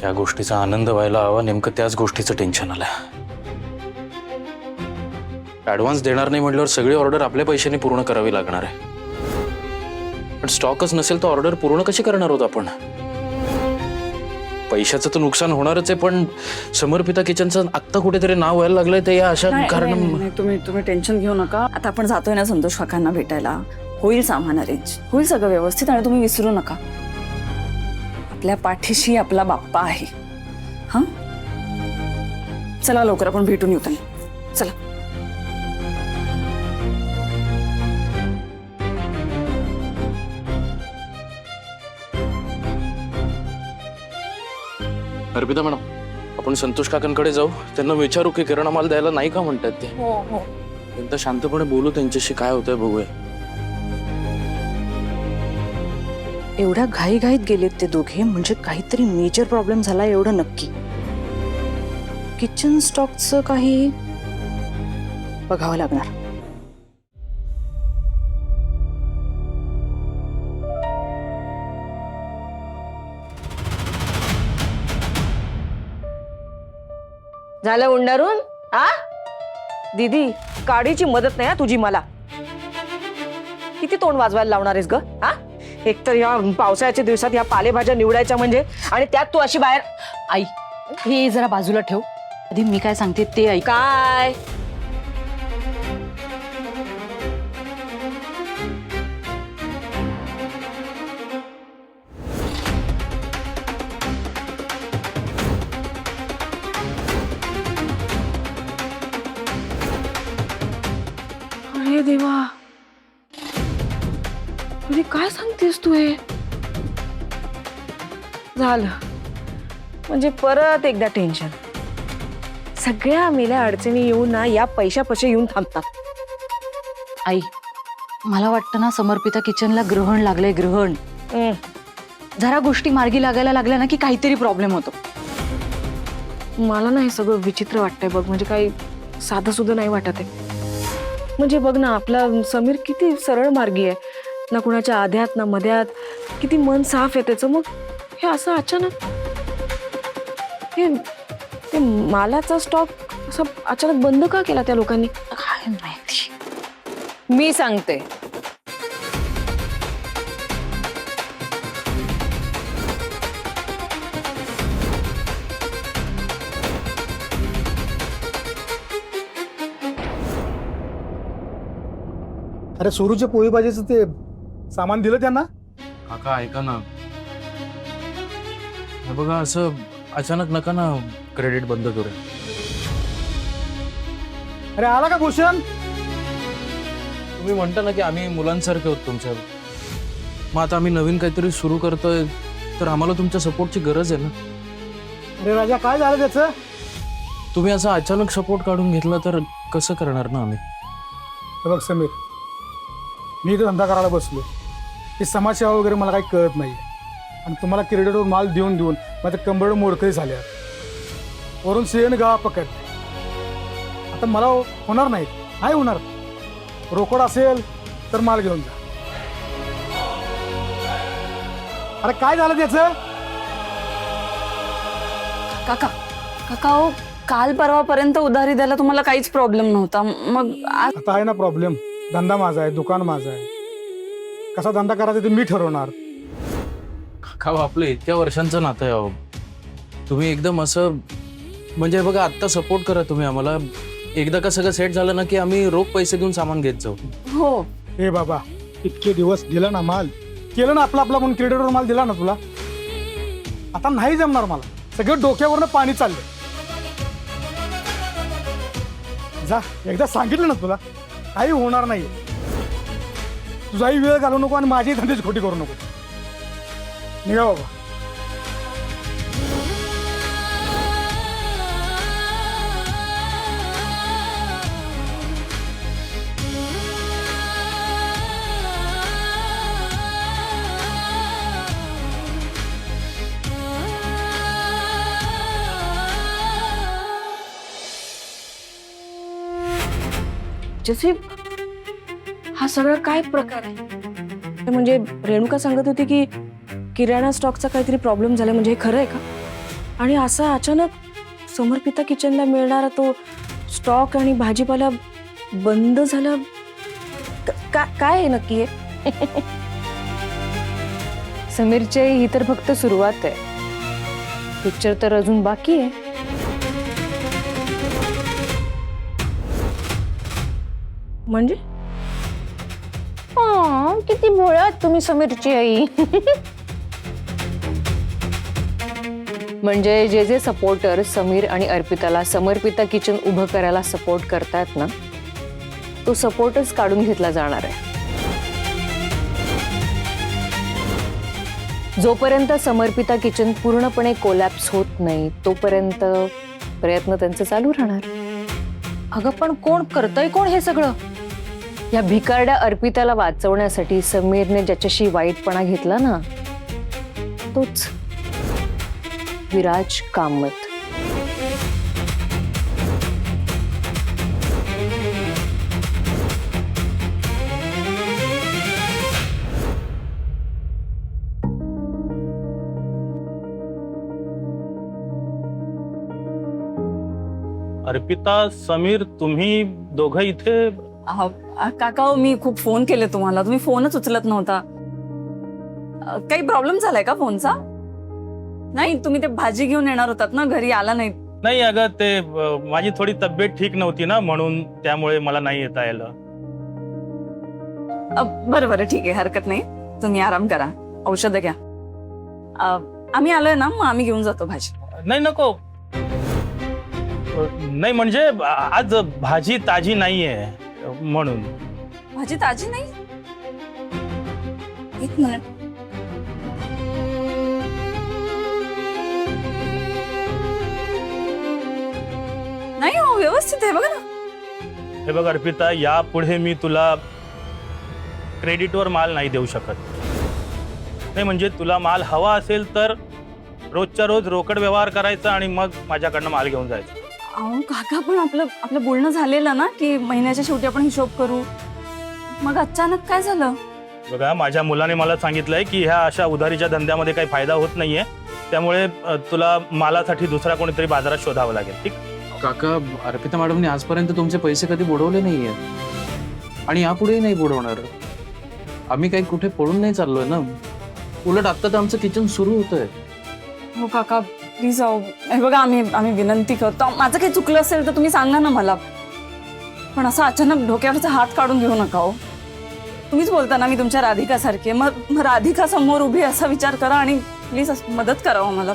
या गोष्टीचा आनंद व्हायला हवा, नेमकं त्याच गोष्टीचं टेन्शन आलं. ऍडव्हान्स देणार नाही म्हटल्यावर सगळी ऑर्डर आपल्या पैशाने पूर्ण करावी लागणार आहे. पण स्टॉकच नसेल तर ऑर्डर पूर्ण कशी करणार आहोत आपण? पैशाचं तर नुकसान होणारच आहे, पण समर्पिता किचनचं आत्ता कुठेतरी नाव व्हायला लागलंय ते या अशा कारण. तुम्ही टेन्शन घेऊ नका. आता आपण जातोय ना संतोष काकांना भेटायला, होईल सामान अरेंज, होईल सगळं व्यवस्थित. आणि तुम्ही विसरू नका, आपल्या पाठीशी आपला बाप्पा आहे. हा, चला लवकर आपण भेटून येऊ त्यांना. चला. अर्पिता मॅडम, आपण संतोष काकांकडे जाऊ, त्यांना विचारू की किराणा माल द्यायला नाही का म्हणतात ते. हो हो, एकदा शांतपणे बोलू त्यांच्याशी, काय होतंय बघूया. एवढ्या घाईघाईत गेलेत ते दोघे, म्हणजे काहीतरी मेजर प्रॉब्लेम झाला एवढं नक्की. किचन स्टॉकचं काही बघावं लागणार. झालं उंडारून? हा दीदी, काडीची मदत नाही हा तुझी मला. किती तोंड वाजवायला लावणार आहेस ग? हा, एकतर या पावसाळ्याच्या दिवसात या पालेभाज्या निवडायच्या म्हणजे, आणि त्यात तू अशी बाहेर. आई, हे जरा बाजूला ठेव. आधी मी काय सांगते ते ऐक. काय अरे देवा, अरे काय सांगतेस तू हे? झालं म्हणजे परत एकदा टेन्शन. सगळ्या मेल्या अडचणी येऊन ना या पैशापाशी येऊन थांबतात. आई, मला वाटतं ना समर्पिता किचनला ग्रहण लागलंय, ग्रहण. जरा गोष्टी मार्गी लागायला लागल्या ना की काहीतरी प्रॉब्लेम होतो. मला ना हे सगळं विचित्र वाटतंय बघ. म्हणजे काही साधं सुद्धा नाही वाटत आहे. म्हणजे बघ ना, आपला समीर किती सरळ मार्गी आहे ना, कुणाच्या आध्यात ना मध्यात, किती मन साफ आहे त्याचं. मग हे असं अचानक ते मालाचा स्टॉक असं अचानक बंद का केला त्या लोकांनी? काय माहिती. मी सांगते. अरे सुरूच्या पोळी भाजीचं ते सामान दिलं त्यांना? काका ऐका ना, हे बघा असं अचानक नका ना क्रेडिट बंद करू. अरे आला का भूषण? तुम्ही म्हणता ना की आम्ही मुलांसारखे होत तुमच्या, मग आता आम्ही नवीन काहीतरी सुरू करतोय तर आम्हाला तुमच्या सपोर्टची गरज आहे ना. अरे राजा, काय झालं त्याचं? तुम्ही असा अचानक सपोर्ट काढून घेतला तर कसं करणार ना आम्ही. हे बघ समीर, मी इथं धंदा करायला बसलो. ही समाजसेवा वगैरे मला काही कळत नाही. आणि तुम्हाला क्रेडिटवर माल देऊन देऊन माझं कंबरड मोडकळी झाल्या. वरून सीएन गावा पकड. आता मला होणार नाही होणार. रोकड असेल तर माल घेऊन जा. अरे काय झालं त्याचं? काका काका, हो काल परवापर्यंत उधारी द्यायला तुम्हाला काहीच प्रॉब्लेम नव्हता, मग आज आता आहे ना प्रॉब्लेम. धंदा माझा आहे, दुकान माझं आहे. कसा धंदा करायचा ते मी ठरवणार. का आपलं इतक्या वर्षांचं नातं आहे अहो. तुम्ही एकदम असं म्हणजे बघा, आत्ता सपोर्ट करा तुम्ही आम्हाला. एकदा का सगळं सेट झालं ना की आम्ही रोख पैसे देऊन सामान घेत जाऊ. हो. हे बाबा, इतके दिवस दिला ना माल, केलं ना आपला आपला म्हणून क्रेडिटवर माल दिला ना तुला. आता नाही जमणार मला. सगळं डोक्यावरनं पाणी चाललंय. जा, एकदा सांगितलं ना तुला, काही होणार नाही. तुझाही वेळ घालवू नको आणि माझी धंद्याची खोटी करू नको. निघा बाबा. जसे हा सगळा काय प्रकार आहे? म्हणजे रेणुका सांगत होती की किराणा स्टॉकचा काहीतरी प्रॉब्लेम झाला, म्हणजे हे खरं आहे का? आणि असा अचानक समर्पिता किचनला मिळणारा तो स्टॉक आणि भाजीपाला बंद झाला. काय आहे नक्की हे? समीरचे ही तर फक्त सुरुवात आहे. पिक्चर तर अजून बाकी आहे. म्हणजे किती भोळ्यात तुम्ही समीरची आई. म्हणजे जे सपोर्टर समीर आणि अर्पिताला समर्पिता किचन उभं करायला सपोर्ट करतायत ना, तो सपोर्टच काढून घेतला जाणार आहे. जोपर्यंत समर्पिता किचन पूर्णपणे कोलॅप्स होत नाही तोपर्यंत प्रयत्न त्यांचे चालू राहणार. अगं पण कोण करतंय कोण हे सगळं? या भिकारड्या अर्पिताला वाचवण्यासाठी समीरने ज्याच्याशी वाईटपणा घेतला ना, तोच विराज कामत. अर्पिता, समीर, तुम्ही दोघं इथे? काका हो, मी खूप फोन केले तुम्हाला, तुम्ही फोनच उचलत नव्हता. काही प्रॉब्लेम झालाय का फोनचा? नाही, तुम्ही ते भाजी घेऊन येणार होतात ना, घरी आला नाही. नाही अगं, ते माझी थोडी तब्येत ठीक नव्हती ना, म्हणून त्यामुळे मला नाही येता आलं. बरं बरं, ठीक आहे, हरकत नाही. तुम्ही आराम करा, औषधं घ्या. आम्ही आलोय ना, मग आम्ही घेऊन जातो भाजी. नाही नको. नाही म्हणजे आज भाजी ताजी नाहीये म्हणून. भाजी ताजी नाही? एक मिनिट. नाही हो, व्यवस्थित आहे बघा ना. हे बघ अर्पिता, यापुढे मी तुला क्रेडिटवर माल नाही देऊ शकत. नाही म्हणजे तुला माल हवा असेल तर रोजच्या रोज रोकड व्यवहार करायचा आणि मग माझ्याकडनं माल घेऊन जायचा. अहो काका, पण आपलं बोलणं झालेलं ना की महिन्याच्या शेवटी आपण हिशोब करू. मग अचानक काय झालं? बघा, माझ्या मुलाने मला सांगितलंय की ह्या अशा उधारीच्या धंद्यामध्ये काही फायदा होत नाहीये, त्यामुळे तुला मालासाठी दुसरा कोणीतरी बाजारात शोधावं लागेल. ठीक? काका, अर्पिता मॅडमने आजपर्यंत तुमचे पैसे कधी बुडवले नाहीये आणि यापुढेही नाही बुडवणार. आम्ही काही कुठे पळून नाही चाललोय ना, उलट आता तर आमचं किचन सुरू होतंय. हो काका, प्लीज. हे बघा, आम्ही विनंती करतो. माझं काही चुकलं असेल तर तुम्ही सांगा ना मला, पण असं अचानक डोक्यावरचा हात काढून घेऊ नका हो. तुम्हीच बोलता ना मी तुमच्या राधिकासारखी. मग राधिका समोर उभी असा विचार करा आणि प्लीज मदत करा मला.